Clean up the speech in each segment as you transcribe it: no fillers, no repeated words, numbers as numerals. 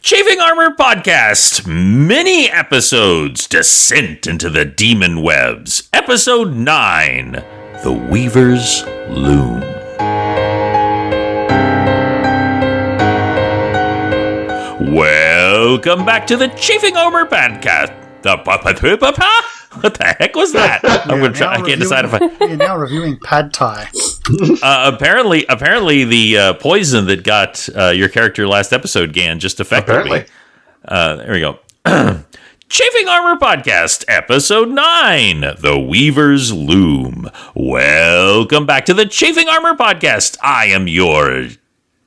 Chafing Armor Podcast, mini episodes, Descent into the Demon Webs, Episode 9, The Weaver's Loom. Welcome back to the Chafing Armor Podcast. What the heck was that? I can't decide if You're now reviewing Pad Thai. Apparently, the poison that got your character last episode, Gan, just affected me. There we go. Chafing Armor Podcast, Episode 9, The Weaver's Loom. Welcome back to the Chafing Armor Podcast. I am your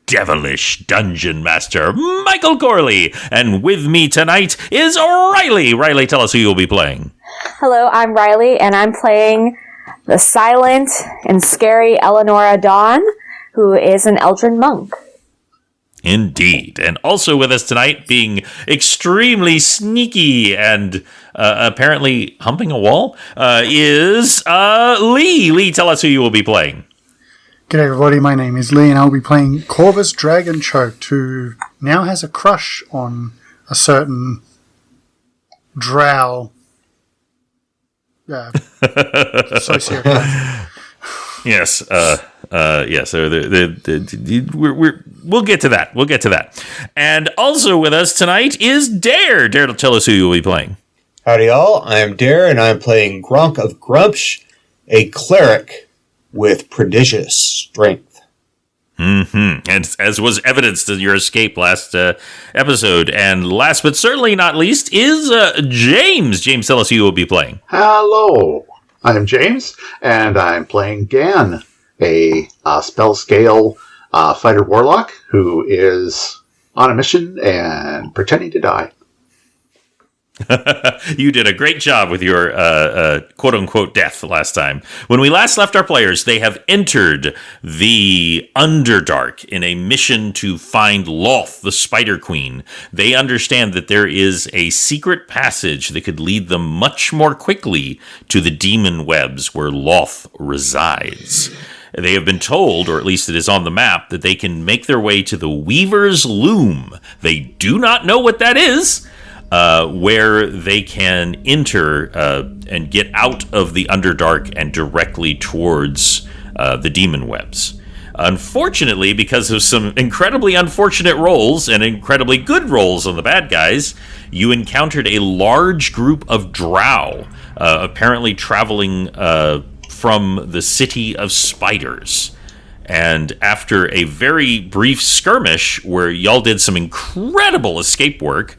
devilish dungeon master, Michael Corley, and with me tonight is Riley. Riley, tell us who you'll be playing. Hello, I'm Riley, and I'm playing the silent and scary Eleonora Dawn, who is an Eldrin monk. Indeed. And also with us tonight, being extremely sneaky and apparently humping a wall, is Lee. Lee, tell us who you will be playing. G'day everybody, my name is Lee, and I'll be playing Corvus Dragon Choked, who now has a crush on a certain drow sociopath. Yes, yes. So we'll get to that. We'll get to that. And also with us tonight is Dare. Dare, tell us who you will be playing. Howdy, y'all. I'm Dare, and I'm playing Gronk of Grumpsh, a cleric with prodigious strength. Mm-hmm. And as was evidenced in your escape last episode. And last but certainly not least is James. James, tell us who you will be playing. Hello, I'm James, and I'm playing Gan, a spell scale fighter warlock who is on a mission and pretending to die. You did a great job with your quote-unquote death last time. When we last left our players, they have entered the Underdark in a mission to find Loth, the Spider Queen. They understand that there is a secret passage that could lead them much more quickly to the demon webs where Loth resides. They have been told, or at least it is on the map, that they can make their way to the Weaver's Loom. They do not know what that is, where they can enter and get out of the Underdark and directly towards the demon webs. Unfortunately, because of some incredibly unfortunate rolls and incredibly good rolls on the bad guys, you encountered a large group of drow, apparently traveling from the City of Spiders. And after a very brief skirmish where y'all did some incredible escape work,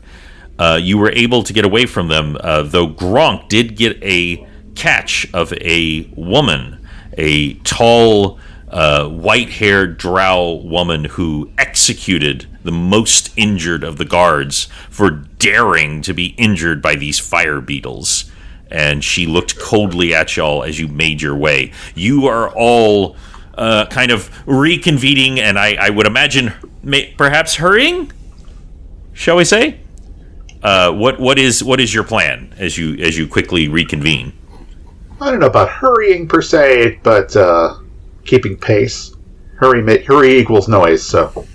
you were able to get away from them, though Gronk did get a catch of a woman, a tall, white-haired drow woman who executed the most injured of the guards for daring to be injured by these fire beetles. And she looked coldly at y'all as you made your way. You are all kind of reconvening, and I would imagine perhaps hurrying, shall we say? What is your plan as you quickly reconvene? I don't know about hurrying per se, but keeping pace. Hurry equals noise, so.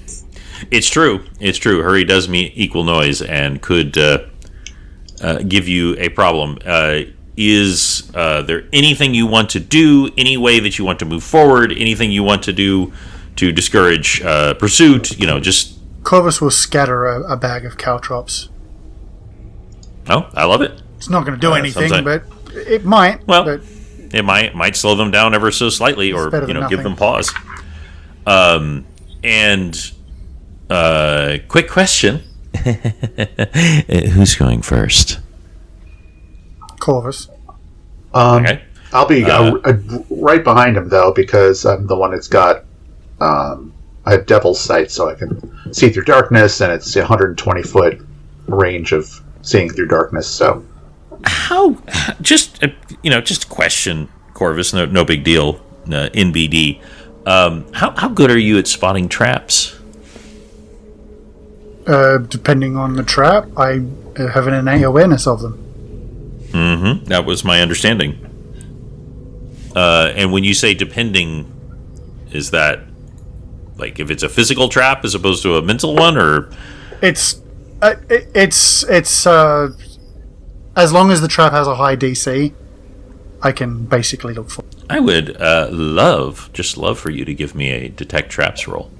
It's true. It's true. Hurry does equal noise and could give you a problem. Is there anything you want to do, any way that you want to move forward, anything you want to do to discourage pursuit? Just... Corvus will scatter a bag of caltrops. Oh, I love it. It's not going to do anything, but it might. Well, but it might slow them down ever so slightly, or give them pause. Quick question: who's going first? Corvus. Okay. I'll be right behind him though, because I'm the one that's got. I have Devil's Sight, so I can see through darkness, and it's a 120-foot range of seeing through darkness. So, just a question, Corvus. No big deal. NBD. How good are you at spotting traps? Depending on the trap, I have an innate awareness of them. Mm-hmm. That was my understanding. And when you say depending, is that like if it's a physical trap as opposed to a mental one, or it's It's as long as the trap has a high DC, I can basically look for it. I would love for you to give me a detect traps roll.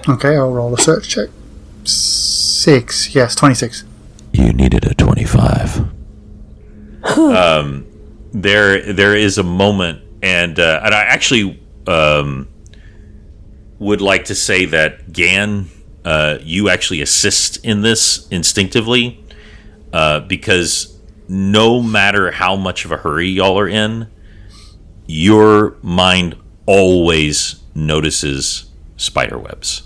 Okay, I'll roll a search check. 6. Yes, 26. You needed a 25. There is a moment, and I actually would like to say that Gan, you actually assist in this instinctively, because no matter how much of a hurry y'all are in, your mind always notices spider webs.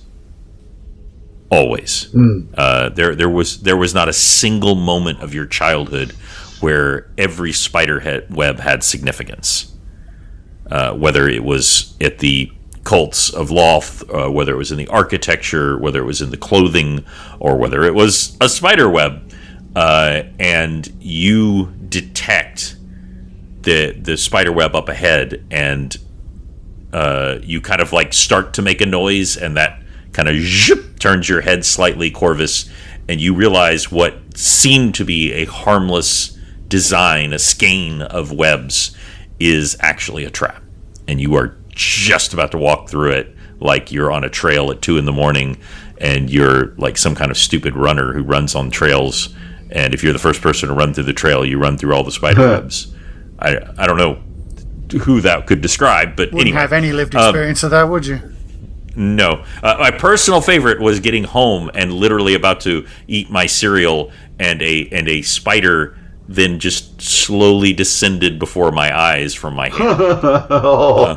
Always. There was not a single moment of your childhood where every spider web had significance. Whether it was at the cults of Loth, whether it was in the architecture, whether it was in the clothing, or whether it was a spider web. And you detect the spider web up ahead, and you kind of like start to make a noise, and that kind of turns your head slightly, Corvus, and you realize what seemed to be a harmless design, a skein of webs, is actually a trap. And you are just about to walk through it like you're on a trail at 2 a.m, and you're like some kind of stupid runner who runs on trails. And if you're the first person to run through the trail, you run through all the spider webs. I don't know who that could describe, but Wouldn't anyway. have any lived experience of that, would you? No. My personal favorite was getting home and literally about to eat my cereal, and a spider then just slowly descended before my eyes from my hand.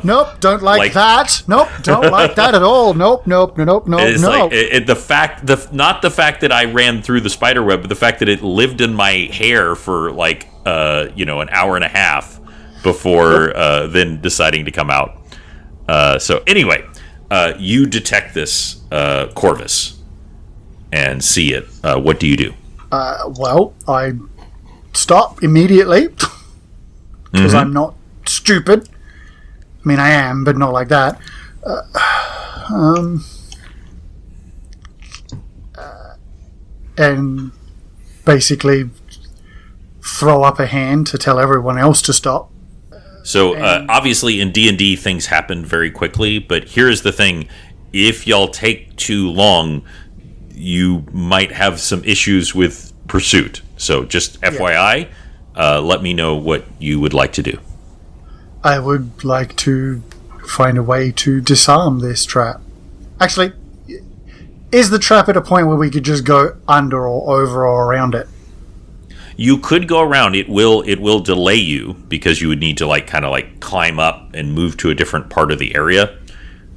Nope, don't like that. Nope, don't like that at all. Nope. It's no. like not the fact that I ran through the spider web, but the fact that it lived in my hair for like an hour and a half before then deciding to come out. So anyway, you detect this, Corvus, and see it. What do you do? Well, I stop immediately because I'm not stupid. I mean, I am, but not like that. And basically throw up a hand to tell everyone else to stop. So obviously in D&D things happen very quickly, but here's the thing. If y'all take too long, you might have some issues with pursuit. So just FYI, let me know what you would like to do. I would like to find a way to disarm this trap. Actually, is the trap at a point where we could just go under or over or around it? You could go around. It will delay you because you would need to kind of climb up and move to a different part of the area.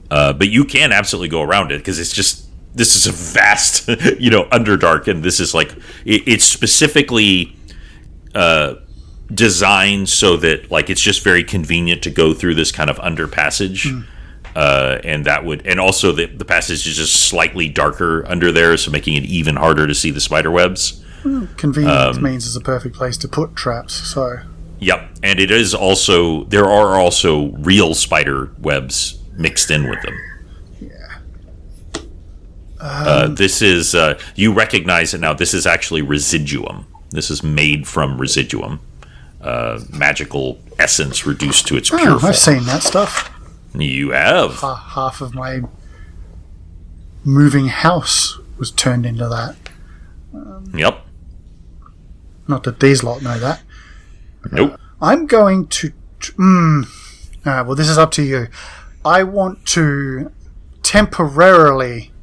But you can absolutely go around it because this is a vast, Underdark, and this is it's specifically designed so that it's just very convenient to go through this kind of under passage. And also the passage is just slightly darker under there, so making it even harder to see the spider webs. Convenience means it's a perfect place to put traps, so... Yep, and it is also... There are also real spider webs mixed in with them. Yeah. This is... you recognize it now. This is actually residuum. This is made from residuum. Magical essence reduced to its pure form. I've seen that stuff. You have. Half of my moving house was turned into that. Yep. Not that these lot know that. Nope. I'm going to... well, this is up to you. I want to temporarily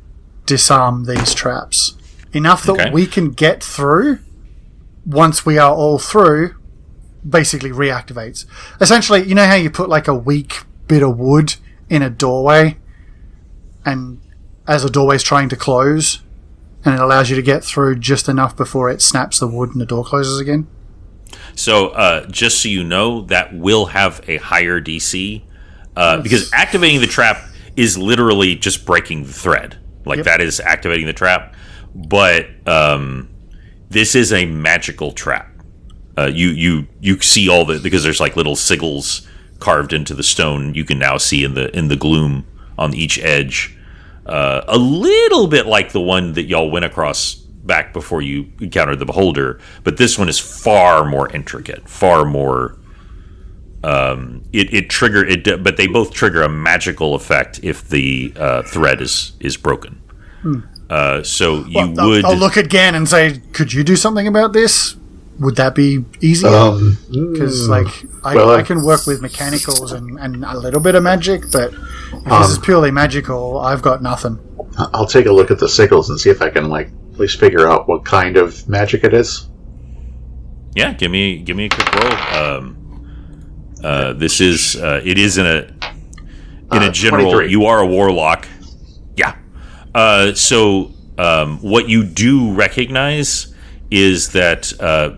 disarm these traps. Enough that we can get through. Once we are all through, basically reactivates. Essentially, you know how you put a weak bit of wood in a doorway, and as a doorway's trying to close, and it allows you to get through just enough before it snaps the wood and the door closes again? So, just so you know, that will have a higher DC, because activating the trap is literally just breaking the thread. That is activating the trap. But this is a magical trap. You see all because there's little sigils carved into the stone. You can now see in the gloom on each edge. A little bit like the one that y'all went across back before you encountered the beholder, but this one is far more intricate, far more. But they both trigger a magical effect if the thread is broken. So you would. I'll look again and say, "Could you do something about this? Would that be easy?" Because I can work with mechanicals and a little bit of magic, but if this is purely magical, I've got nothing. I'll take a look at the signals and see if I can at least figure out what kind of magic it is. Yeah, give me a quick roll. This is it is in a general. 23. You are a warlock. Yeah. So what you do recognize is that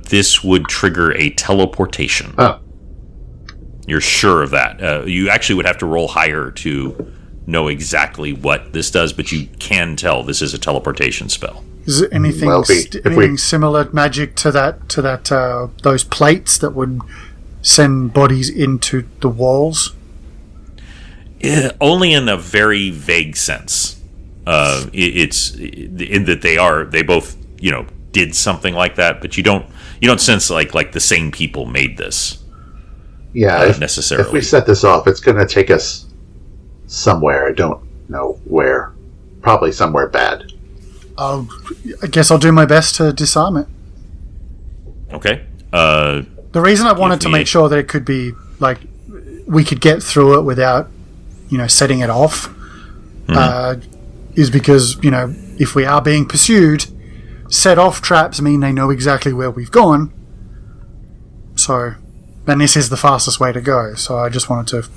this would trigger a teleportation. Oh. You're sure of that. You actually would have to roll higher to know exactly what this does, but you can tell this is a teleportation spell. Is it anything similar magic to that those plates that would send bodies into the walls? Only in a very vague sense. It's in that they both did something like that, but you don't sense like the same people made this. Yeah, necessarily. If we set this off, it's going to take us somewhere. I don't know where. Probably somewhere bad. I guess I'll do my best to disarm it. Okay. The reason I wanted to make sure that it could be we could get through it without setting it off is because if we are being pursued, set off traps mean they know exactly where we've gone. And this is the fastest way to go. So I just wanted to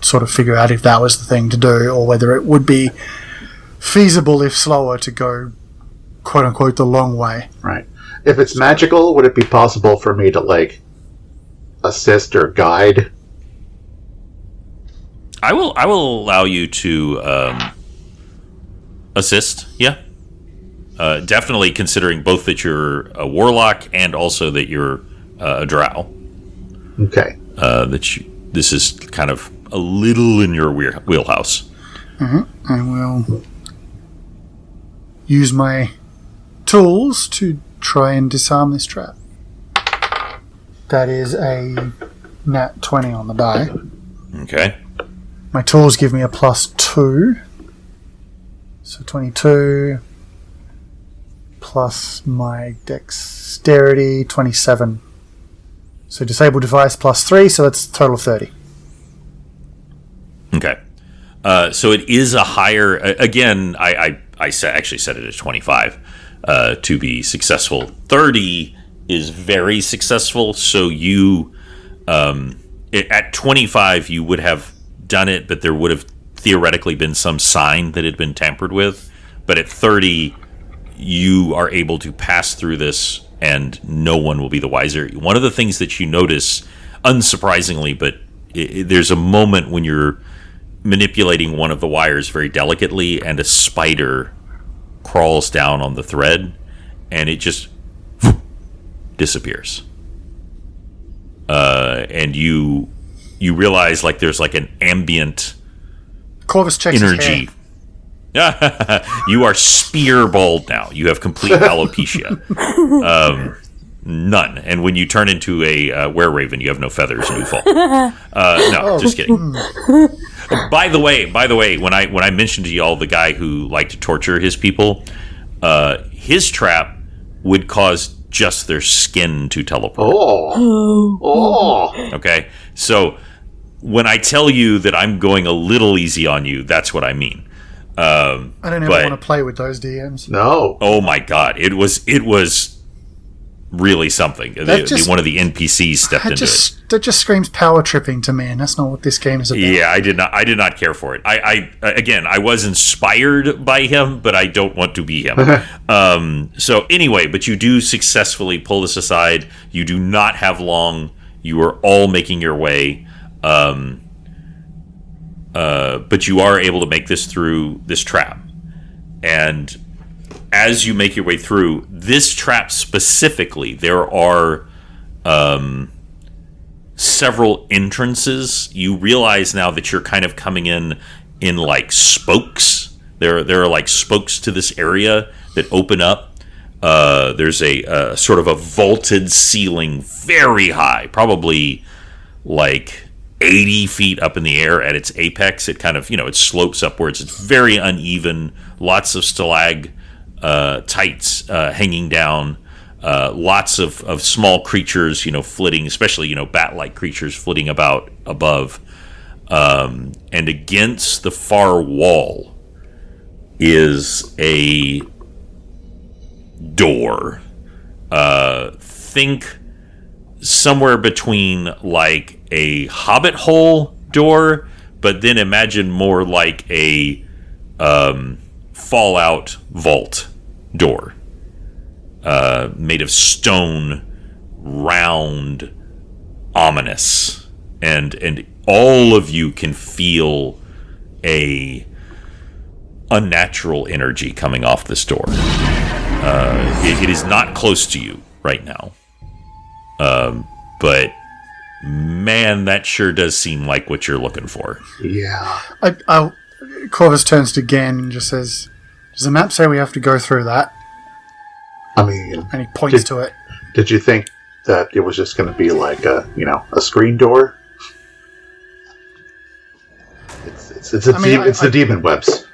sort of figure out if that was the thing to do, or whether it would be feasible, if slower, to go quote unquote the long way. Right. If it's magical, would it be possible for me to assist or guide? I will allow you to assist. Yeah. Definitely, considering both that you're a warlock and also that you're a drow. Okay. This is kind of a little in your wheelhouse. I will use my tools to try and disarm this trap. That is a nat 20 on the die. Okay. My tools give me a +2. So 22 plus my dexterity, 27. So disabled device +3, so that's a total of 30. Okay. So it is a higher... Again, I actually set it at 25 to be successful. 30 is very successful, so you... at 25, you would have done it, but there would have theoretically been some sign that had been tampered with. But at 30, you are able to pass through this, and no one will be the wiser. One of the things that you notice, unsurprisingly, but there's a moment when you're manipulating one of the wires very delicately, and a spider crawls down on the thread, and it just disappears. And you realize there's an ambient Corvus checks energy. You are spear bald now. You have complete alopecia. None. And when you turn into a were-raven, you have no feathers and you fall. Just kidding. By the way, when I mentioned to y'all the guy who liked to torture his people, his trap would cause just their skin to teleport. Okay? So when I tell you that I'm going a little easy on you, that's what I mean. I don't ever want to play with those DMs. No. Oh my god, it was really something. One of the NPCs stepped into it. That just screams power tripping to me, and that's not what this game is about. Yeah, I did not care for it. I was inspired by him, but I don't want to be him. So anyway, but you do successfully pull this aside. You do not have long. You are all making your way. But you are able to make this through this trap. And as you make your way through this trap specifically, there are several entrances. You realize now that you're kind of coming in spokes. There are spokes to this area that open up. There's a sort of a vaulted ceiling, very high, probably like 80 feet up in the air at its apex. It kind of, it slopes upwards. It's very uneven. Lots of stalagmites hanging down. Lots of small creatures, flitting, especially, bat-like creatures flitting about above. And against the far wall is a door. Think somewhere between like a hobbit hole door, but then imagine more like a Fallout vault door. Made of stone, round, ominous, and all of you can feel a unnatural energy coming off this door. It is not close to you right now, but man, that sure does seem like what you're looking for. Yeah. Corvus turns to Gan and just says, "Does the map say we have to go through that?" I mean, and he points to it. Did you think that it was just going to be like a screen door? It's the demon webs.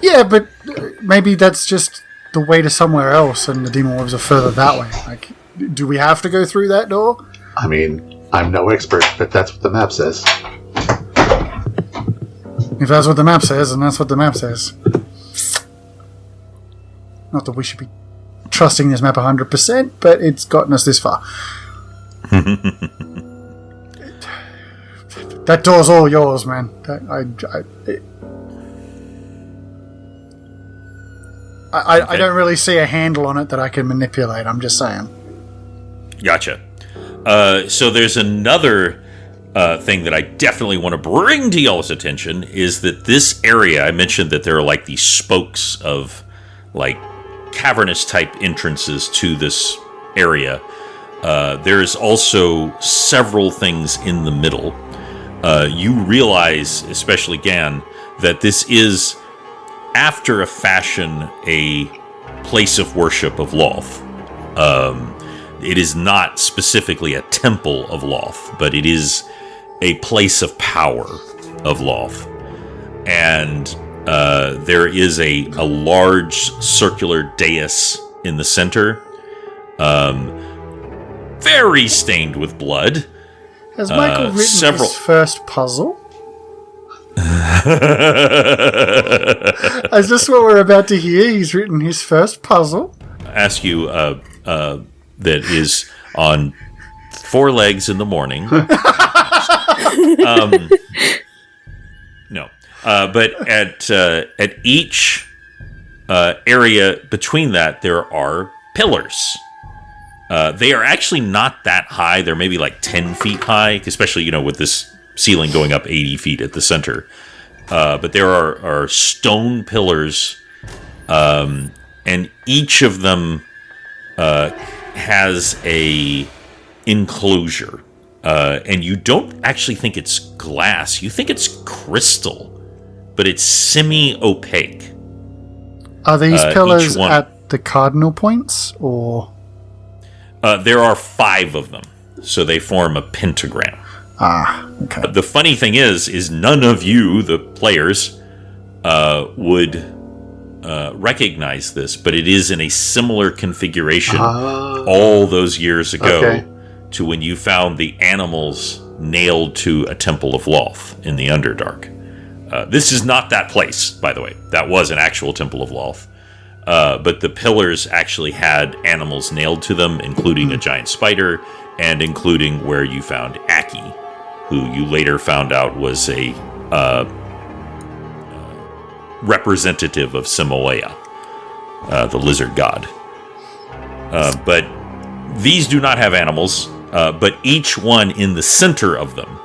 Yeah, but maybe that's just the way to somewhere else, and the demon webs are further that way. Like, do we have to go through that door? I mean, I'm no expert, but that's what the map says. If that's what the map says, then that's what the map says. Not that we should be trusting this map 100%, but it's gotten us this far. That door's all yours, man. I don't really see a handle on it that I can manipulate. I'm just saying. Gotcha. So there's another thing that I definitely want to bring to y'all's attention is that this area, I mentioned that there are like these spokes of like cavernous type entrances to this area. There's also several things in the middle. You realize, especially Gan, that this is, after a fashion, a place of worship of Loth. It is not specifically a temple of Loth, but it is a place of power of Loth. And there is a large circular dais in the center, very stained with blood. Has Michael written his first puzzle? Is this what we're about to hear? He's written his first puzzle? Ask you that is on 4 legs in the morning. No. But at each area between that, there are pillars. They are actually not that high. They're maybe like 10 feet high, especially, with this ceiling going up 80 feet at the center. But there are stone pillars, and each of them has a enclosure. And you don't actually think it's glass. You think it's crystal, but it's semi-opaque. Are these pillars at the cardinal points, or...? There are 5 of them, so they form a pentagram. Okay. The funny thing is none of you, the players, would recognize this, but it is in a similar configuration all those years ago to when you found the animals nailed to a temple of Loth in the Underdark. This is not that place, by the way. That was an actual temple of Loth. But the pillars actually had animals nailed to them, including a giant spider, and including where you found Aki, who you later found out was a representative of Simoea, the lizard god. But these do not have animals, but each one in the center of them.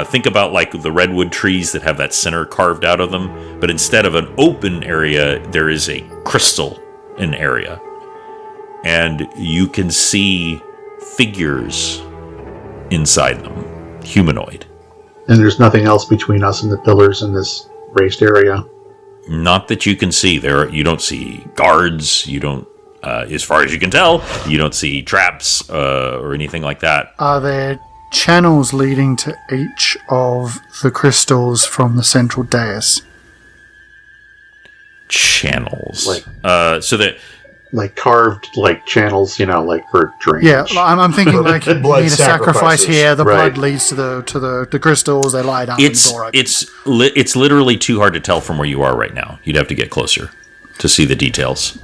Think about like the redwood trees that have that center carved out of them, but instead of an open area, there is a crystal in area. And you can see figures inside them, humanoid. And there's nothing else between us and the pillars in this raised area? Not that you can see. You don't see guards, you don't as far as you can tell, you don't see traps or anything like that. Are there channels leading to each of the crystals from the central dais? Channels. So that... Like carved, like channels, like for drainage. Yeah, I'm thinking like you Blood need a sacrifice sacrifices. here. The Right. blood leads to the crystals. They lie down. It's the door opens. it's literally too hard to tell from where you are right now. You'd have to get closer to see the details.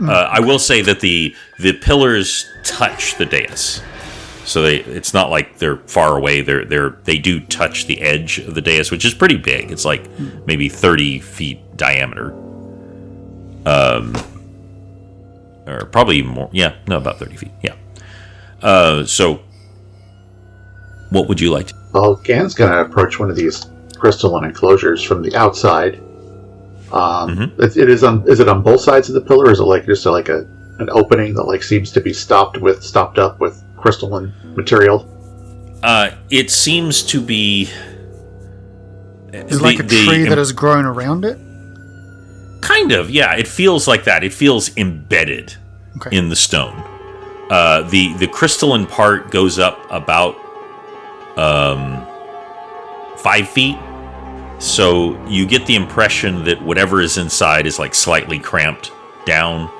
I will say that the pillars touch the dais, so it's not like they're far away. They do touch the edge of the dais, which is pretty big. It's like maybe 30 feet diameter. Or probably more. Yeah, no, about 30 feet. Yeah. So, what would you like to... Well, Gan's going to approach one of these crystalline enclosures from the outside. Is it on both sides of the pillar, or is it like just an opening that like seems to be stopped up with crystalline material? It seems to be... Is it like a tree that has grown around it? Kind of, yeah. It feels like that. It feels embedded in the stone. The crystalline part goes up about 5 feet. So you get the impression that whatever is inside is like slightly cramped down.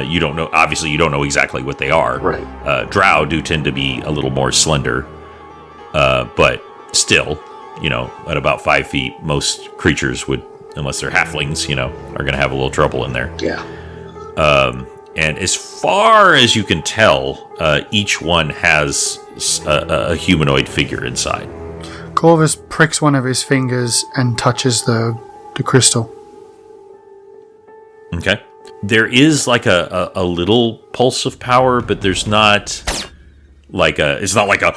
You don't know. Obviously, you don't know exactly what they are. Right. Drow do tend to be a little more slender, but still, at about 5 feet, most creatures would, unless they're halflings, are going to have a little trouble in there. Yeah. And as far as you can tell, each one has a humanoid figure inside. Corvus pricks one of his fingers and touches the crystal. Okay. There is like a little pulse of power, but there's not like it's not like a...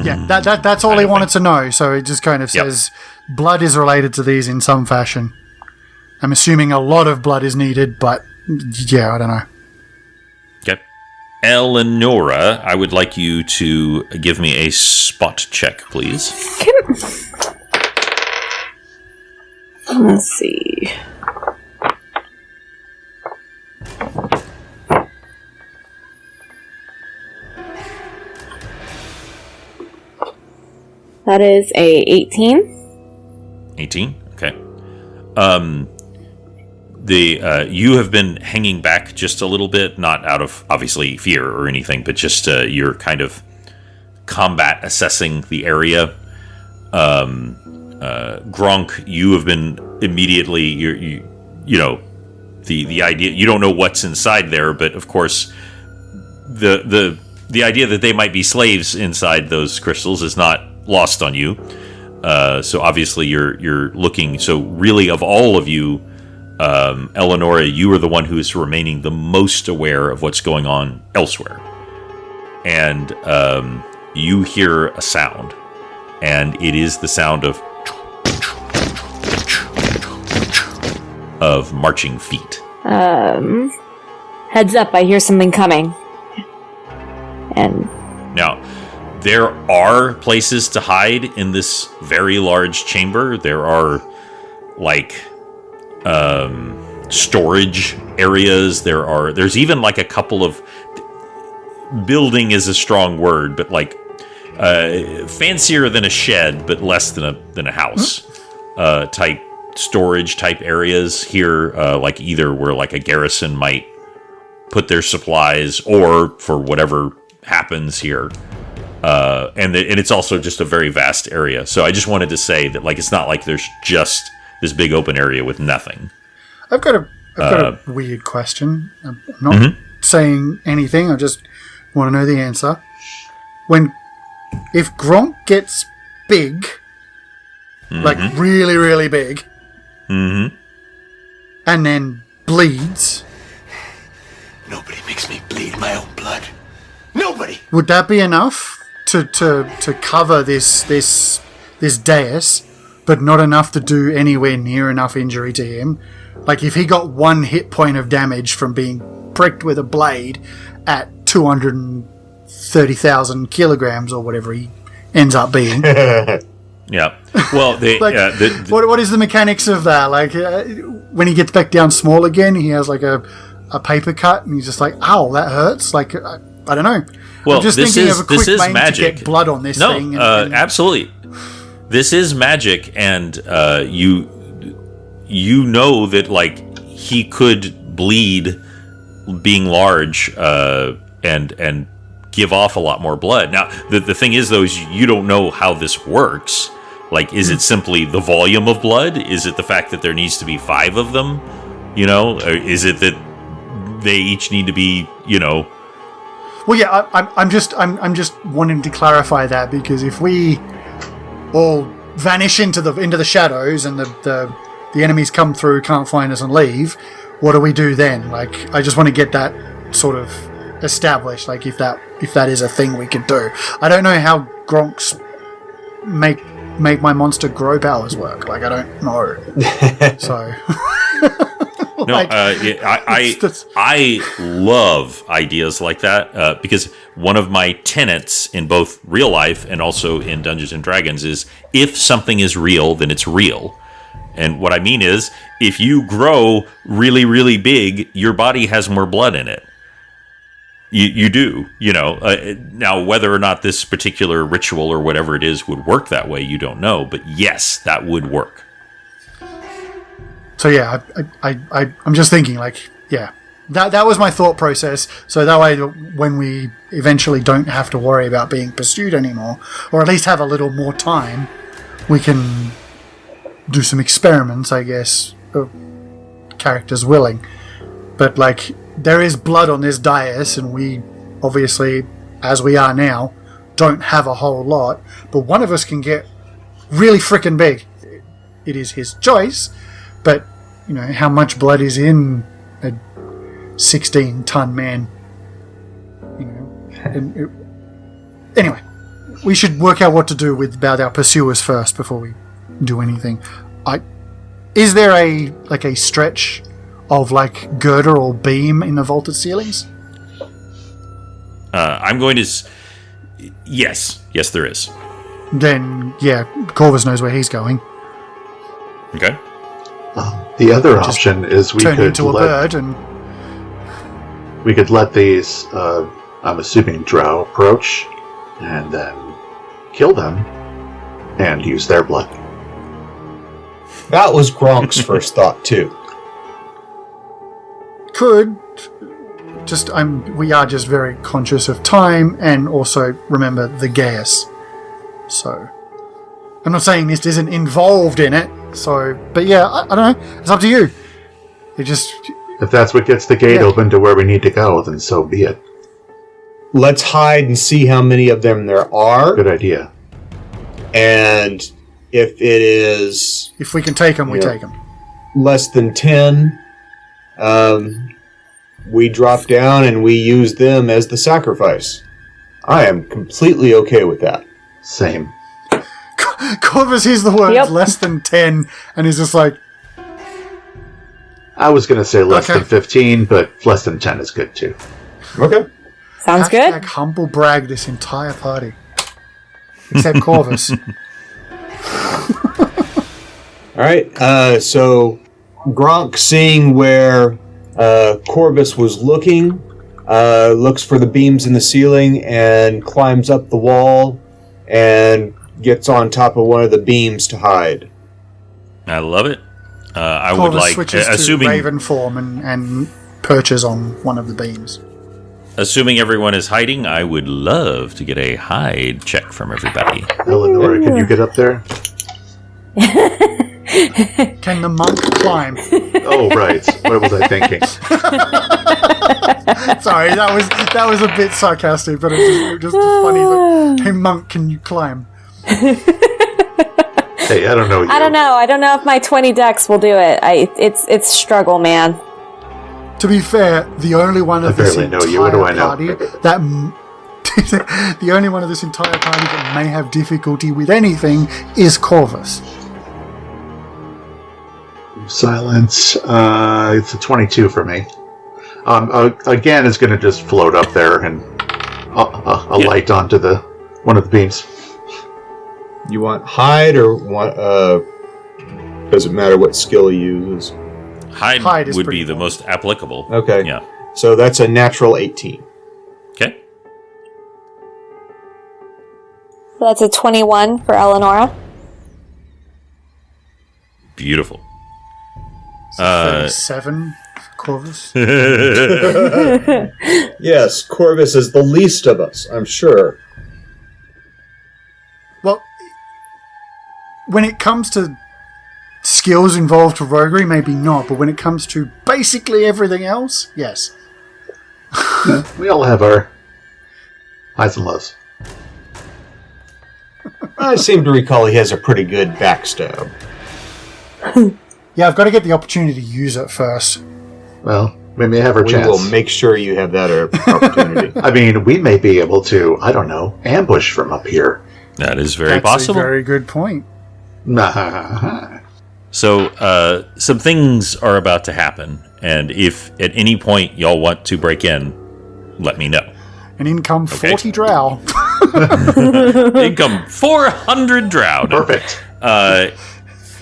Yeah, that's all he wanted to know. So it just kind of says blood is related to these in some fashion. I'm assuming a lot of blood is needed, but yeah, I don't know. Okay. Eleonora, I would like you to give me a spot check, please. Let's see. That is a 18. 18? Okay. You have been hanging back just a little bit, not out of obviously fear or anything, but just you're kind of combat assessing the area. Gronk, you have been immediately the idea, you don't know what's inside there, but of course the idea that they might be slaves inside those crystals is not lost on you. So obviously you're looking. So really, of all of you, Eleonora, you are the one who is remaining the most aware of what's going on elsewhere. And you hear a sound, and it is the sound of marching feet. Heads up, I hear something coming. And now, there are places to hide in this very large chamber. There are, like, storage areas. There's even, like, a couple of... Building is a strong word, but, like, fancier than a shed, but less than a house type storage type areas here, like either where, like, a garrison might put their supplies or for whatever happens here. And it's also just a very vast area. So I just wanted to say that, like, it's not like there's just this big open area with nothing. I've got a weird question. I'm not saying anything. I just want to know the answer. If Gronk gets big, like really, really big, and then bleeds, nobody makes me bleed my own blood. Nobody. Would that be enough to cover this dais, but not enough to do anywhere near enough injury to him? Like, if he got 1 hit point of damage from being pricked with a blade at 230,000 kilograms or whatever he ends up being. Yeah. Well, what is the mechanics of that? Like, when he gets back down small again, he has like a a paper cut, and he's just like, "Ow, that hurts!" Like I don't know. Well, I'm just this thinking is of a quick main magic. to get blood on this thing. No, And absolutely. This is magic, and you know that like he could bleed, being large, and give off a lot more blood. Now, the thing is, though, is you don't know how this works. Like, is it simply the volume of blood? Is it the fact that there needs to be 5 of them? You know, or is it that they each need to be, you know? Well, yeah, I'm just wanting to clarify that, because if we all vanish into the shadows and the enemies come through, can't find us, and leave, what do we do then? Like, I just want to get that sort of established. Like, if that is a thing we could do. I don't know how Gronk's make my monster grow powers work. Like, I don't know. So. No, I love ideas like that because one of my tenets in both real life and also in Dungeons and Dragons is if something is real, then it's real. And what I mean is, if you grow really, really big, your body has more blood in it. You do, you know. Now, whether or not this particular ritual or whatever it is would work that way, you don't know. But yes, that would work. So yeah, I'm just thinking, like, yeah, that was my thought process. So that way, when we eventually don't have to worry about being pursued anymore, or at least have a little more time, we can do some experiments, I guess, characters willing. But like, there is blood on this dais, and we obviously, as we are now, don't have a whole lot. But one of us can get really frickin' big. It is his choice, but you know how much blood is in a 16-ton man. You know, anyway, we should work out what to do about our pursuers first before we do anything. Is there a stretch of like girder or beam in the vaulted ceilings? I'm going to. Yes, there is. Then yeah, Corvus knows where he's going. Okay. The other option is we turn could into a bird and we could let these, I'm assuming, drow approach, and then kill them and use their blood. That was Gronk's first thought too. Could just we are just very conscious of time, and also remember the gas. So I'm not saying this isn't involved in it. So, but yeah, I don't know. It's up to you. If that's what gets the gate open to where we need to go, then so be it. Let's hide and see how many of them there are. Good idea. And if we can take them, we take them. Less than 10, we drop down and we use them as the sacrifice. I am completely okay with that. Same. Corvus hears the word less than 10, and he's just like... I was going to say less than 15, but less than 10 is good too. Okay. Sounds good. Humble brag this entire party. Except Corvus. Alright, so Gronk, seeing where Corvus was looking, looks for the beams in the ceiling and climbs up the wall and gets on top of one of the beams to hide. I love it. I Corvus would like, switches assuming to Raven form and perches on one of the beams. Assuming everyone is hiding, I would love to get a hide check from everybody. Eleanor, can you get up there? Can the monk climb? Oh, right. What was I thinking? Sorry, that was a bit sarcastic, but it's just funny. That, hey, monk, can you climb? Hey, I don't know. I don't know. I don't know if my 20 decks will do it. It's struggle, man. To be fair, the only one of this entire party the only one of this entire party that may have difficulty with anything is Corvus. Silence. It's a 22 for me. Again, it's going to just float up there and a light onto one of the beams. You want hide or want? Does it matter what skill he uses? Hide is would pretty be the cool. most applicable. Okay. Yeah. So that's a natural 18. Okay. So that's a 21 for Eleonora. Beautiful. 37 Corvus. Yes, Corvus is the least of us, I'm sure. Well, when it comes to skills involved to roguery, maybe not, but when it comes to basically everything else, yes. We all have our highs and lows. I seem to recall he has a pretty good backstab. Yeah, I've got to get the opportunity to use it first. Well, we may have our We chance. will make sure you have that opportunity. I mean, we may be able to, I don't know, ambush from up here. That is very That's possible. a very good point. So, some things are about to happen, and if at any point y'all want to break in, let me know. And in come 40 drow. In come 400 drow. Perfect.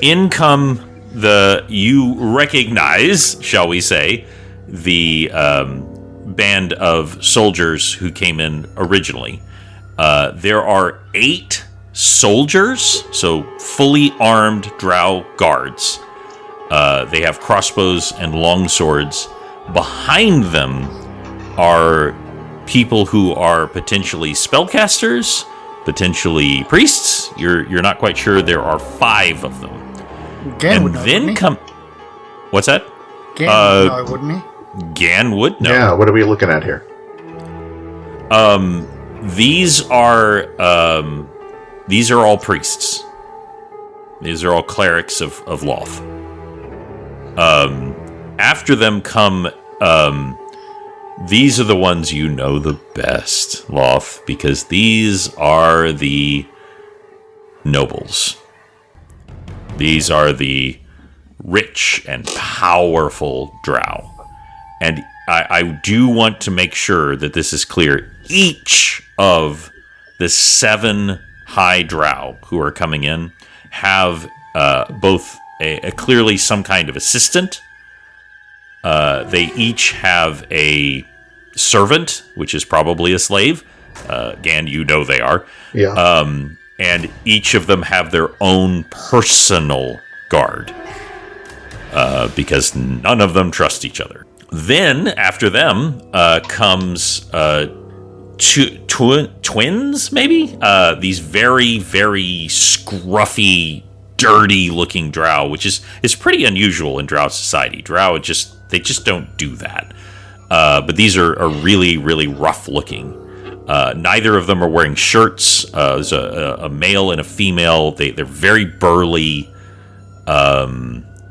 In come you recognize, shall we say, the band of soldiers who came in originally. There are 8 soldiers, so fully armed drow guards. They have crossbows and long swords. Behind them are people who are potentially spellcasters, potentially priests. You're not quite sure. There are 5 of them. Gan would And know, then wouldn't come. What's that? he? Gan would know, wouldn't he? Gan would know. Yeah, what are we looking at here? These are all priests. These are all clerics of Loth. After them come, these are the ones you know the best, Loth, because these are the nobles. These are the rich and powerful drow. And I do want to make sure that this is clear. Each of the 7 high drow who are coming in have both a clearly some kind of assistant. They each have a servant, which is probably a slave. Gan, you know they are. Yeah. And each of them have their own personal guard. Because none of them trust each other. Then, after them, comes twins, maybe? These very, very scruffy, dirty-looking drow, which is pretty unusual in drow society. Drow, they just don't do that. But these are really, really rough-looking. Neither of them are wearing shirts. There's a male and a female. They're very burly.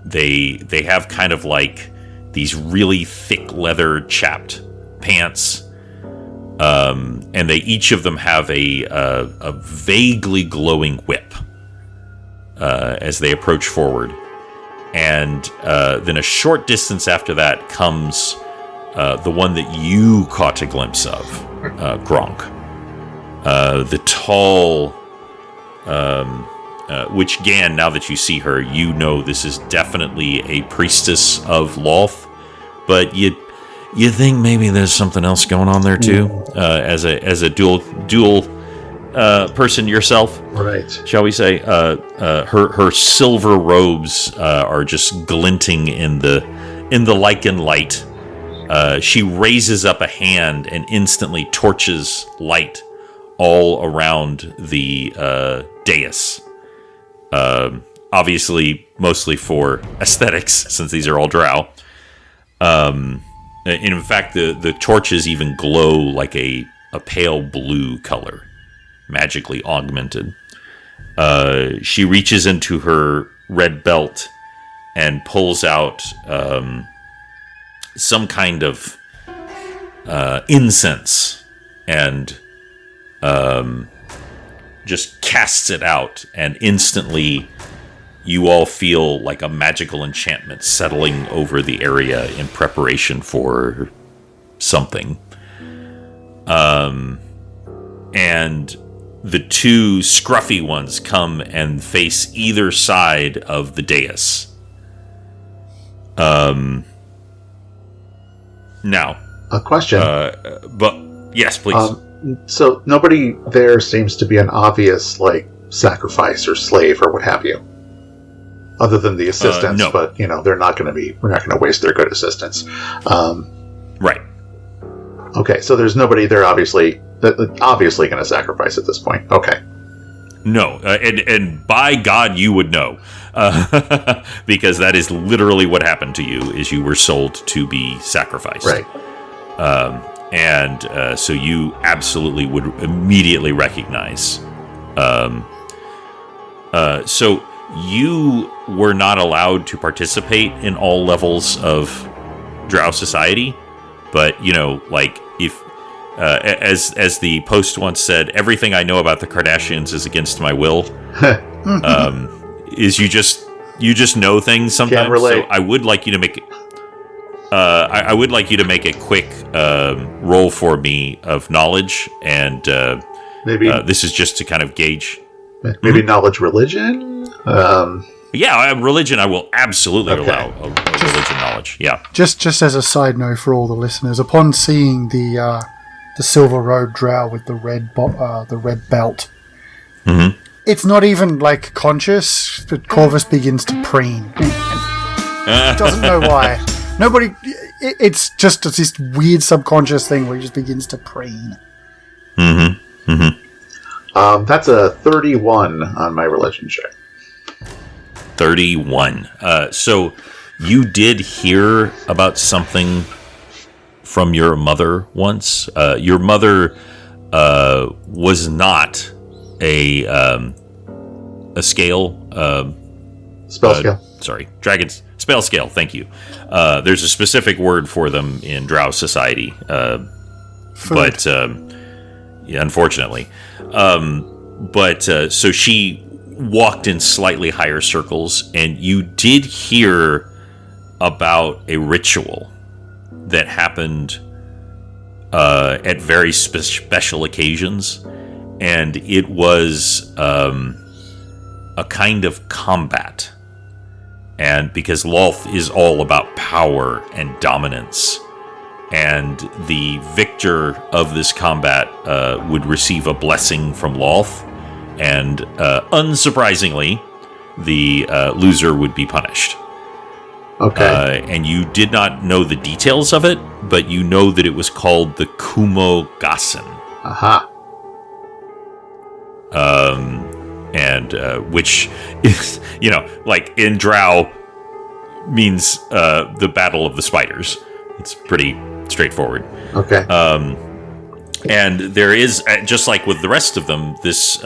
They have kind of like these really thick leather chapped pants. And they each of them have a vaguely glowing whip as they approach forward. And then a short distance after that comes the one that you caught a glimpse of, Gronk. The tall, which Gan, now that you see her, you know this is definitely a priestess of Loth, but you think maybe there's something else going on there too, as a dual person yourself, Right. shall we say? Her silver robes are just glinting in the lichen light. She raises up a hand and instantly torches light all around the dais. Obviously, mostly for aesthetics, since these are all drow. In fact, the torches even glow like a pale blue color, magically augmented. She reaches into her red belt and pulls out some kind of incense and just casts it out, and instantly you all feel like a magical enchantment settling over the area in preparation for something. And the 2 scruffy ones come and face either side of the dais. Now, A question. but yes, please. So nobody there seems to be an obvious, sacrifice or slave or what have you. Other than the assistants, no. But, we're not going to waste their good assistants. Right. Okay, so there's nobody there obviously going to sacrifice at this point. Okay. No, and by God, you would know, because that is literally what happened to you. Is you were sold to be sacrificed, Right. And so you absolutely would immediately recognize. So you were not allowed to participate in all levels of Drow society, but if. As the Post once said, everything I know about the Kardashians is against my will. Is you just know things sometimes. Can't relate. So I would like you to make. I would like you to make a quick roll for me of knowledge, and Maybe this is just to kind of gauge. maybe knowledge religion. Yeah, religion. I will absolutely Okay. allow a religion knowledge. Yeah. Just as a side note for all the listeners, upon seeing the silver robe drow with the red belt, it's not even conscious, but Corvus begins to preen. Doesn't know why. Nobody. It's just this weird subconscious thing where he just begins to preen. That's a 31 on my religion check. 31. So you did hear about something from your mother once. Your mother was not a scale. Spell scale. Sorry, dragon's spell scale. Thank you. ThereThere's a specific word for them in Drow society, but yeah, unfortunately. So she walked in slightly higher circles, and you did hear about a ritual that happened at very special occasions, and it was a kind of combat. And because Lolth is all about power and dominance, and the victor of this combat would receive a blessing from Lolth, and unsurprisingly, the loser would be punished. Okay. And you did not know the details of it, but you know that it was called the Kumo Gassen. Aha. And which is, in Drow means the Battle of the Spiders. It's pretty straightforward. Okay. And there is, just like with the rest of them, this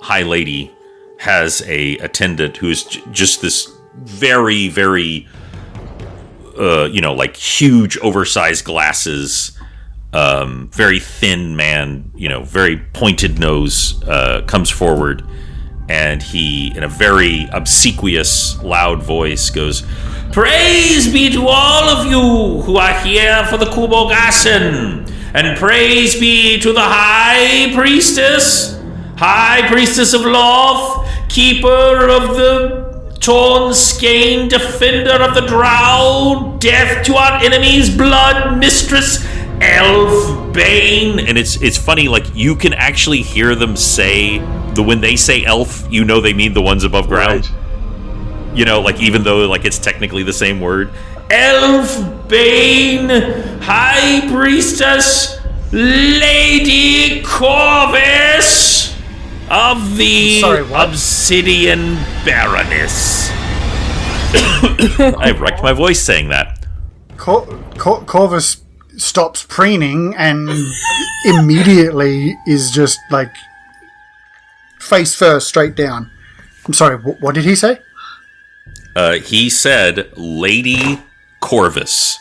high lady has a attendant who is just this very, very, huge, oversized glasses, very thin man, very pointed nose, comes forward, and he, in a very obsequious, loud voice, goes, "Praise be to all of you who are here for the Kumogassen, and praise be to the High Priestess of Loth, keeper of the torn skein, defender of the Drow, death to our enemies, blood mistress, Elf Bane." And it's funny, you can actually hear them say, when they say elf, they mean the ones above ground. Right. Even though it's technically the same word. Elf Bane, High Priestess, Lady Corvus of the Obsidian Baroness. I wrecked my voice saying that. Corvus stops preening and immediately is just face first, straight down. I'm sorry, what did he say? He said Lady Corvus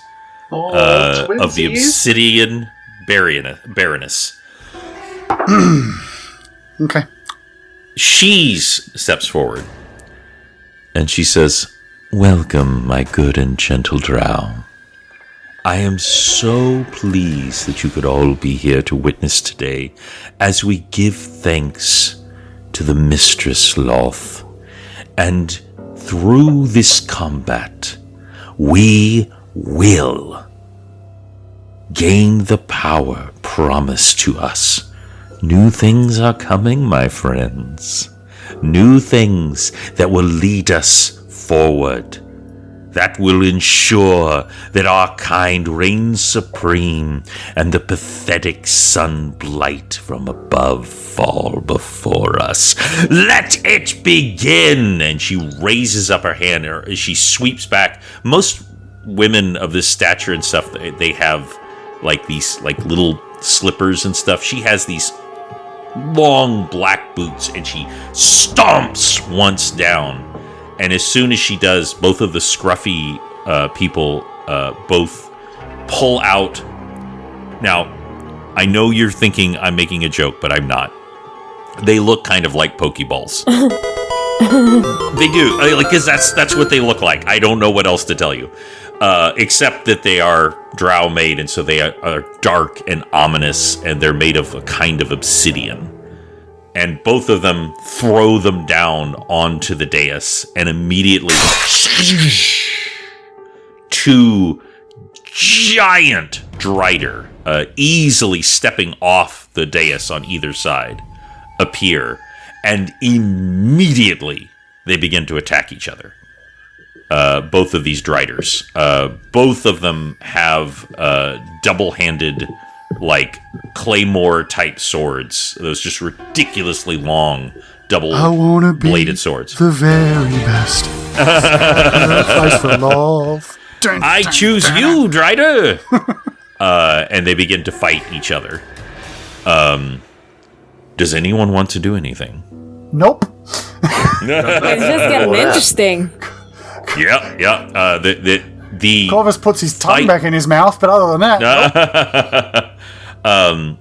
of the Obsidian Baroness. Okay. She steps forward and she says, "Welcome, my good and gentle Drow. I am so pleased that you could all be here to witness today as we give thanks to the Mistress Loth. And through this combat, we will gain the power promised to us. New things are coming, my friends. New things that will lead us forward. That will ensure that our kind reigns supreme and the pathetic sun blight from above fall before us. Let it begin! And she raises up her hand, or she sweeps back. Most women of this stature and stuff, they have like these like little slippers and stuff. She has these long black boots, and she stomps once down. And as soon as she does, both of the scruffy people both pull out. Now, I know you're thinking I'm making a joke, but I'm not. They look kind of like Pokeballs. They do, because that's what they look like. I don't know what else to tell you, except that they are drow made, and so they are dark and ominous, and they're made of a kind of obsidian. And both of them throw them down onto the dais, and immediately 2 giant Drider, easily stepping off the dais on either side, appear, and immediately they begin to attack each other. Both of these Driders. Both of them have double-handed, like, claymore-type swords. Those just ridiculously long, double-bladed swords. The very best. Sacrifice for love. I choose you, Drider! And they begin to fight each other. Does anyone want to do anything? Nope. It's just getting interesting. Yeah. The Corvus puts his tongue back in his mouth, but other than that, nope.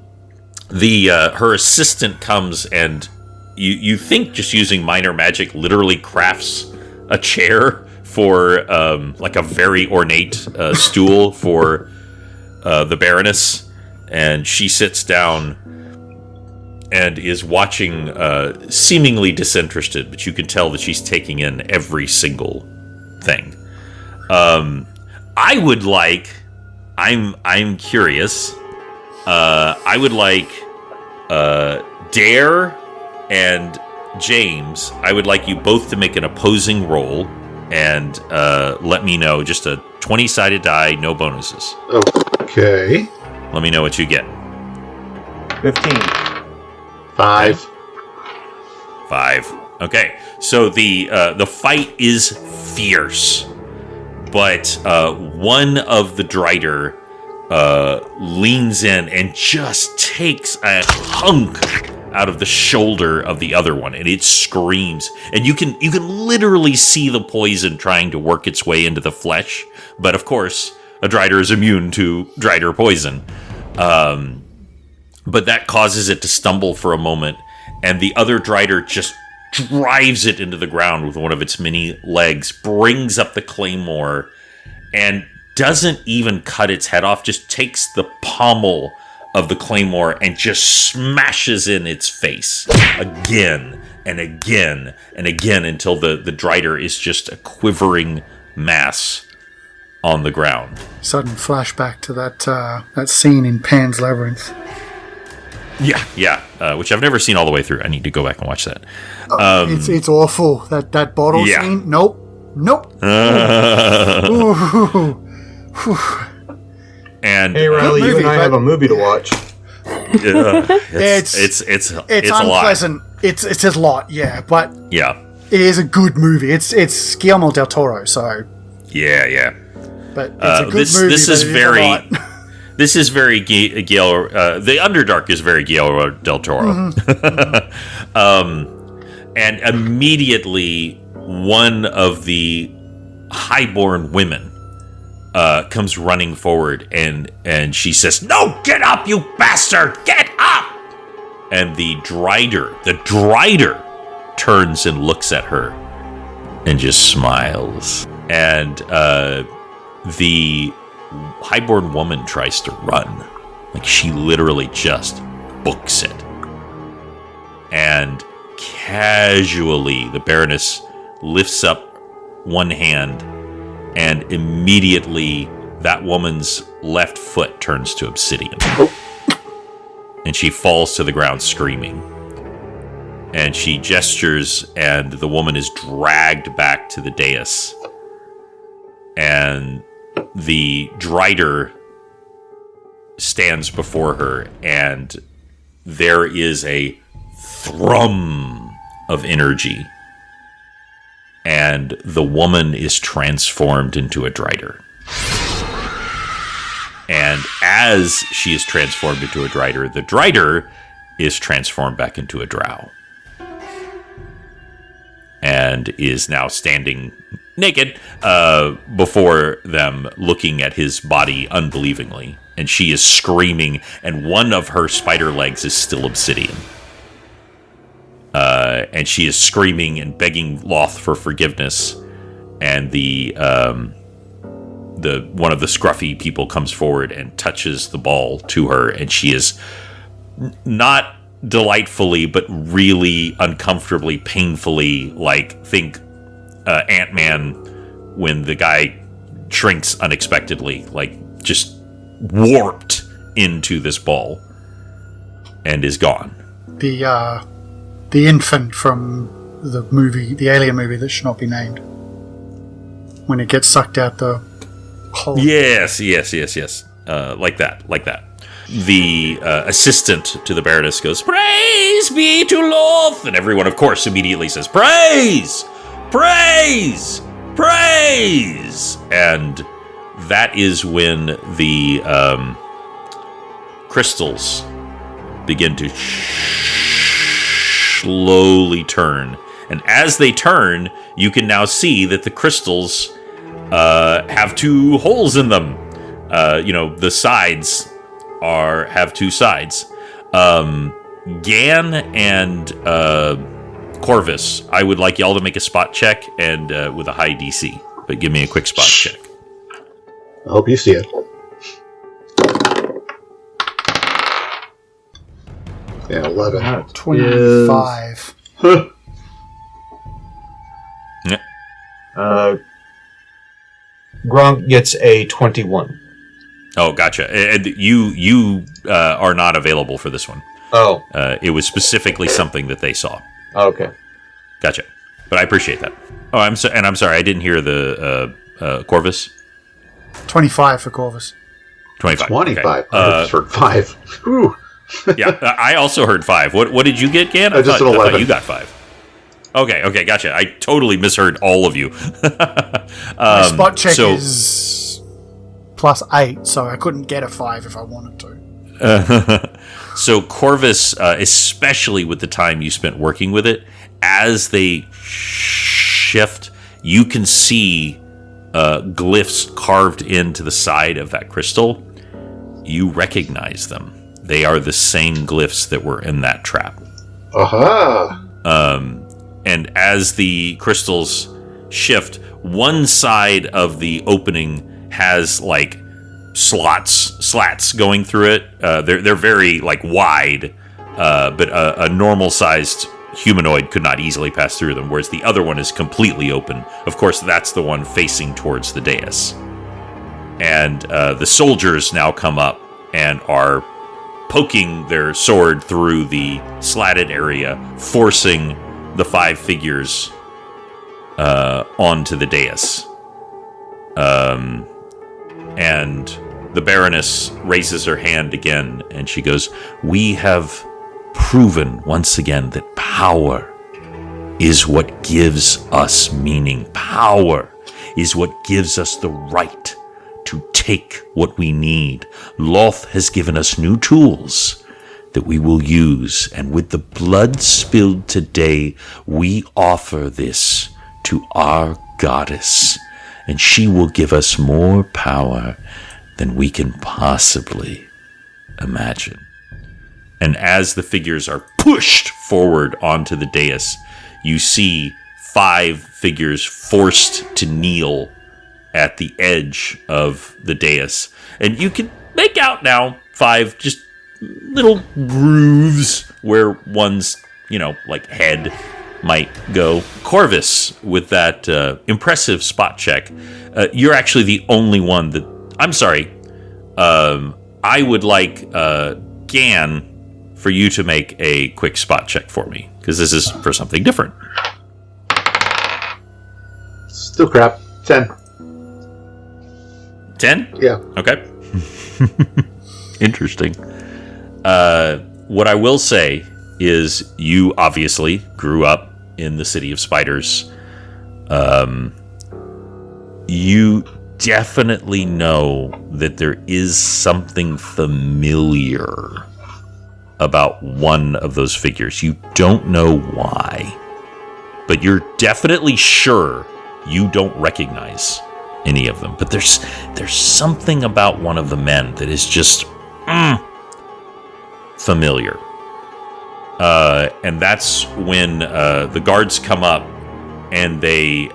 Her assistant comes, and you think just using minor magic literally crafts a chair for like a very ornate stool for the Baroness, and she sits down and is watching, seemingly disinterested, but you can tell that she's taking in every single thing. I would like, I'm curious, I would like Dare and James, I would like you both to make an opposing roll, and let me know, just a 20-sided die, no bonuses. Okay. Let me know what you get. 15. 5. 5. Okay, so the fight is fierce, but one of the Drider leans in and just takes a hunk out of the shoulder of the other one, and it screams. And you can literally see the poison trying to work its way into the flesh. But of course, a Drider is immune to Drider poison. But that causes it to stumble for a moment, and the other Drider just drives it into the ground with one of its many legs, brings up the claymore, and doesn't even cut its head off, just takes the pommel of the claymore and just smashes in its face again and again and again until the Drider is just a quivering mass on the ground. Sudden flashback to that scene in Pan's Labyrinth. Yeah, which I've never seen all the way through. I need to go back and watch that. It's awful. That bottle scene. Nope. And hey Riley, you and I have a movie to watch. It's unpleasant. It's a lot, yeah, but yeah, it is a good movie. It's Guillermo del Toro, so yeah. But it's a good movie. This is very. This is very Guillermo. The Underdark is very Guillermo del Toro. And immediately, one of the highborn women comes running forward, and she says, "No, get up, you bastard! Get up!" And the Drider turns and looks at her and just smiles. And the highborn woman tries to run. Like, she literally just books it. And casually, the Baroness lifts up one hand and immediately that woman's left foot turns to obsidian. And she falls to the ground screaming. And she gestures, and the woman is dragged back to the dais. And the Drider stands before her, and there is a thrum of energy. And the woman is transformed into a Drider. And as she is transformed into a Drider, the Drider is transformed back into a Drow. And is now standing naked before them, looking at his body unbelievingly. And she is screaming, and one of her spider legs is still obsidian. And she is screaming and begging Loth for forgiveness. And the one of the scruffy people comes forward and touches the ball to her, and she is not delightfully, but really uncomfortably, painfully, like, think Ant-Man when the guy shrinks unexpectedly, like, just warped into this ball and is gone. The infant from the movie, the Alien movie that should not be named, when it gets sucked out the hole. Yes. Like that. The assistant to the Baroness goes, "Praise be to Loth!" And everyone, of course, immediately says, "Praise! Praise! Praise!" And that is when the crystals begin to slowly turn. And as they turn, you can now see that the crystals have two holes in them. The sides have two sides. Gan and Corvus, I would like y'all to make a spot check and with a high DC. But give me a quick spot check. I hope you see it. Yeah, 11. 25. Yeah. Gronk gets a 21. Oh, gotcha. And you are not available for this one. Oh. It was specifically something that they saw. Okay. Gotcha. But I appreciate that. Oh, I'm sorry, I didn't hear the Corvus. 25 for Corvus. 25. 25. Okay. I just heard 5. Whew. Yeah, I also heard 5. What did you get, Gan? I just thought, an 11. I thought you got 5. Okay, gotcha. I totally misheard all of you. My spot check is plus 8, so I couldn't get a 5 if I wanted to. So Corvus, especially with the time you spent working with it, as they shift, you can see glyphs carved into the side of that crystal. You recognize them. They are the same glyphs that were in that trap. Aha! And as the crystals shift, one side of the opening has like slats going through it. They're very like wide, but a normal sized humanoid could not easily pass through them, whereas the other one is completely open. Of course, that's the one facing towards the dais. And the soldiers now come up and are poking their sword through the slatted area, forcing the 5 figures onto the dais. And the Baroness raises her hand again, and she goes, "We have proven once again that power is what gives us meaning. Power is what gives us the right to take what we need. Loth has given us new tools that we will use, and with the blood spilled today, we offer this to our goddess, and she will give us more power than we can possibly imagine." And as the figures are pushed forward onto the dais, you see 5 figures forced to kneel at the edge of the dais. And you can make out now 5 just little grooves where one's, like head might go. Corvus, with that impressive spot check, you're actually the only one that... I'm sorry. I would like Gan for you to make a quick spot check for me, because this is for something different. Still crap. 10. 10? Yeah. Okay. Interesting. What I will say is you obviously grew up in the City of Spiders. You definitely know that there is something familiar about one of those figures. You don't know why, but you're definitely sure you don't recognize any of them. But there's something about one of the men that is just familiar. And that's when the guards come up, and they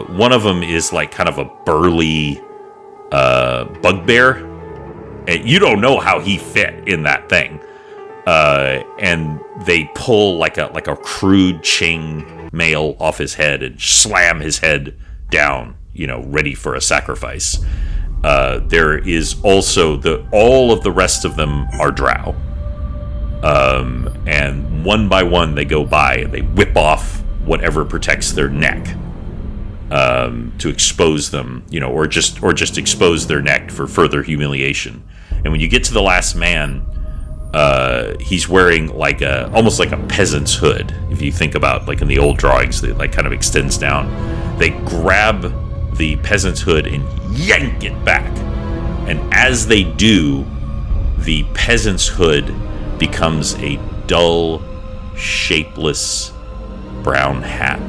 one of them is like kind of a burly bugbear, and you don't know how he fit in that thing. And they pull like a crude chain mail off his head and slam his head down, ready for a sacrifice. There is also all of the rest of them are drow. And one by one they go by and they whip off whatever protects their neck, to expose them, or just expose their neck for further humiliation. And when you get to the last man, he's wearing almost like a peasant's hood. If you think about like in the old drawings, that like kind of extends down. They grab the peasant's hood and yank it back. And as they do, the peasant's hood becomes a dull, shapeless brown hat.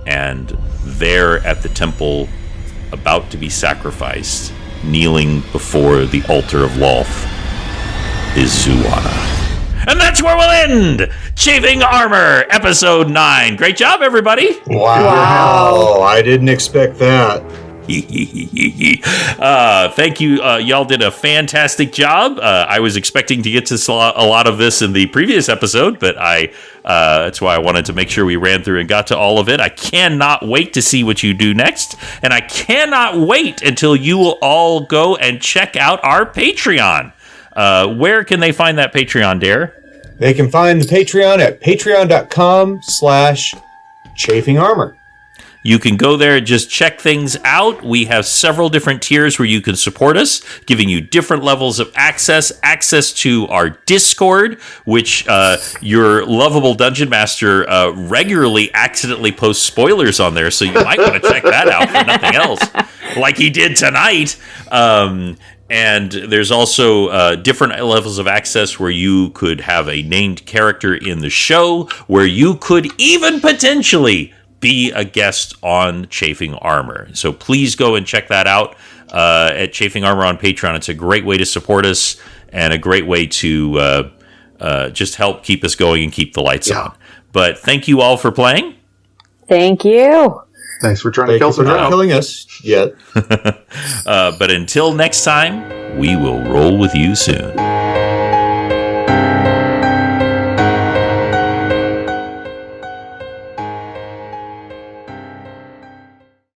And there at the temple, about to be sacrificed, kneeling before the altar of Lolth, is Zuana. And that's where we'll end Chafing Armor, Episode 9. Great job, everybody. Wow. I didn't expect that. Thank you. Y'all did a fantastic job. I was expecting to get to a lot of this in the previous episode, but that's why I wanted to make sure we ran through and got to all of it. I cannot wait to see what you do next, and I cannot wait until you will all go and check out our Patreon. Where can they find that Patreon, Dare? They can find the Patreon at patreon.com/chafingarmor. You can go there and just check things out. We have several different tiers where you can support us, giving you different levels of access to our Discord, which your lovable Dungeon Master regularly accidentally posts spoilers on there, so you might want to check that out for nothing else, like he did tonight. And there's also different levels of access where you could have a named character in the show, where you could even potentially be a guest on Chafing Armor. So please go and check that out at Chafing Armor on Patreon. It's a great way to support us and a great way to just help keep us going and keep the lights on. But thank you all for playing. Thank you. Thanks for trying to kill some drow. Not killing us yet. But until next time, we will roll with you soon.